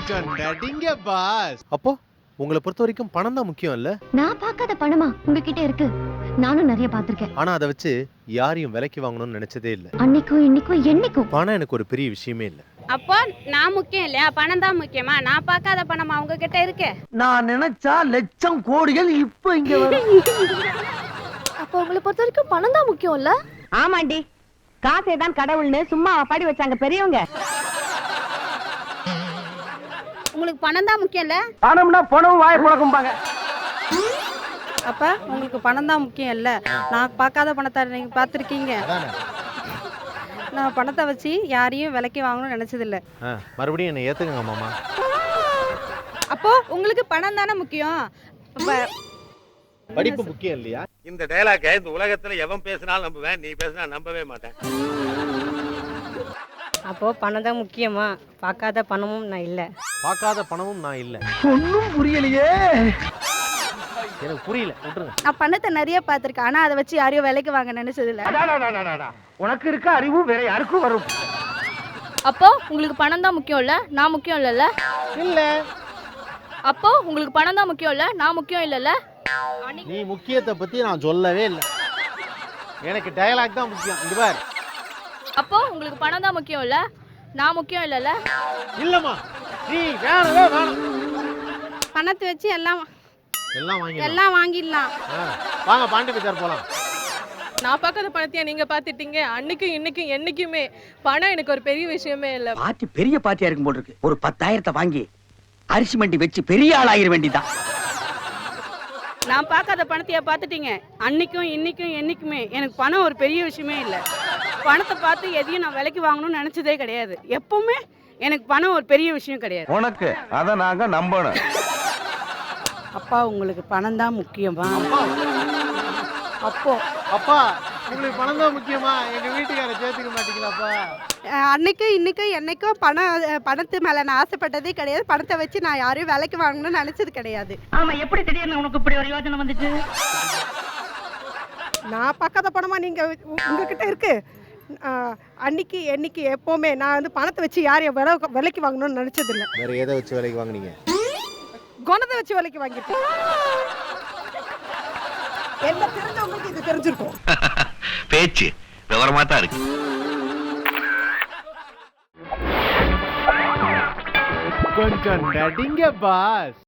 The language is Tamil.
கொஞ்சம் நடிங்க பாஸ். அப்போ உங்களை பொறுத்த வரைக்கும் பணம் தான் முக்கியம் இல்ல? நான் பார்க்காத பணமா உங்ககிட்ட இருக்கு? நானும் நிறைய பார்த்திருக்கேன். ஆனா அதை வச்சு யாரையும் விலைக்கு வாங்கணும்னு நினைச்சதே இல்ல. அன்னைக்கும் இன்னைக்கும் என்னைக்கும் பணம் எனக்கு ஒரு பெரிய விஷயமே இல்ல. அப்போ நான் முக்கியம் இல்லையா? பணம் தான் முக்கியமா? நான் பார்க்காத பணமா உங்க கிட்ட இருக்கு? நான் நினைச்சா லட்சம் கோடிகள் இப்ப இங்க வரும். அப்போ உங்களை பொறுத்த வரைக்கும் பணம் தான் முக்கியம் இல்ல? ஆமாண்டி, காசே தான் கடவுள்னு சும்மா பாடி வச்சாங்க பெரியவங்க. உங்களுக்கு பணம் தான் முக்கியம் இல்ல? பணம்னா பணம் வாய புழக்கும்பாங்க. அப்ப உங்களுக்கு பணம் தான் முக்கியம் இல்ல? நான் பார்க்காத பணத்தை நீங்க பார்த்திருக்கீங்க. நான் பணத்தை வச்சு யாரையும் விலைக்கு வாங்கணும்னு நினைச்சது இல்ல. மறுபடியும் என்ன ஏத்துக்கங்க மாமா. அப்போ உங்களுக்கு பணம் தானே முக்கியம்? படிப்பு முக்கியம் இல்லையா? இந்த டயலாக இந்த உலகத்துல எவன் பேசினாலும் நம்புவேன், நீ பேசினா நம்பவே மாட்டேன். அப்போ பணம் தான் முக்கியமா? பார்க்காத பணமும் நான் இல்ல. பார்க்காத பணமும் நான் இல்ல. ஒன்னும் புரியலையே. எனக்கு புரியல, விட்டுருங்க. நான் பணத்தை நிறைய பார்த்திருக்கேன், ஆனா அதை வச்சு யாரையும் விலைக்கு வாங்க நினைச்சது இல்ல. உனக்கு இருக்க அறிவு வேற யாருக்கும் வரும். அப்போ உங்களுக்கு பணம் தான் முக்கியம் இல்ல? நான் முக்கியம் இல்லல்ல? இல்ல. அப்போ உங்களுக்கு பணம் தான் முக்கியம் இல்ல? நான் முக்கியம் இல்லல்ல? நீ முக்கியத்தை பத்தி நான் சொல்லவே இல்லை. எனக்கு டயலாக் தான் முக்கியம். இங்க பார். அப்போ உங்களுக்கு பணம் தான் முக்கியம் இல்ல? நான் முக்கியம் இல்லல்ல? இல்லம்மா, நீ வேணவே வேணாம். பணத்தை வச்சு எல்லாம் வாங்கிடலாம். வாங்க பாண்டி பஜார் போலாம். நான் பார்க்காத பணத்தையா நீங்க பாத்துட்டீங்க? அன்னைக்கும் இன்னைக்கும் என்னைக்குமே பணம் எனக்கு ஒரு பெரிய விஷயமே இல்ல. பாட்டி பெரிய பாட்டியா இருக்கும் போல இருக்கு. ஒரு 10,000 வாங்கி அரிசி மண்டி வச்சு பெரிய ஆள் ஆகிட வேண்டியதான். நான் பார்க்காத பணத்தையா பார்த்துட்டீங்க? அன்னைக்கும் இன்னைக்கும் என்னைக்குமே எனக்கு பணம் ஒரு பெரிய விஷயமே இல்லை. பணத்தை பார்த்து எதையும் நான் விலைக்கு வாங்கணும்னு நினைச்சதே கிடையாது. எப்பவுமே எனக்கு பணம் ஒரு பெரிய விஷயம் கிடையாது. உனக்கு அத நாங்க நம்பணும். அப்பா உங்களுக்கு பணம் தான் முக்கியமா? அப்போ அப்பா உங்களுக்கு பணம் தான் முக்கியமா? எங்க வீட்டுக்கார சேர்த்துக்க மாட்டீங்களாப்பா? அன்னைக்கும் இன்னைக்கும் என்னைக்கும் பணத்து மேல நான் ஆசைப்பட்டதே கிடையாது. பணத்தை வச்சு நான் யாரையும் விலைக்கு வாங்கணும்னு நினைச்சது கிடையாது. ஆமா, எப்படி திடீர்னு உனக்கு இப்படி ஒரு யோசனை வந்துச்சு? நான் பார்க்காத பணமா நீங்க உங்ககிட்ட இருக்கு? அன்னைக்கு என்னைக்கு எப்பவுமே நான் வந்து பணத்தை வச்சு யாரையும் விலைக்கு வாங்கணும்னு நினைச்சது இல்லை. வேற எதை வச்சு விலைக்கு வாங்குனீங்க? குணத்தை வச்சு விலைக்கு வாங்கிட்டேன். என்ன தெரிஞ்சவங்களுக்கு இது தெரிஞ்சிருக்கும். பேச்சு விவரமா தான் இருக்கு. கொஞ்சம் நடிங்க பாஸ்.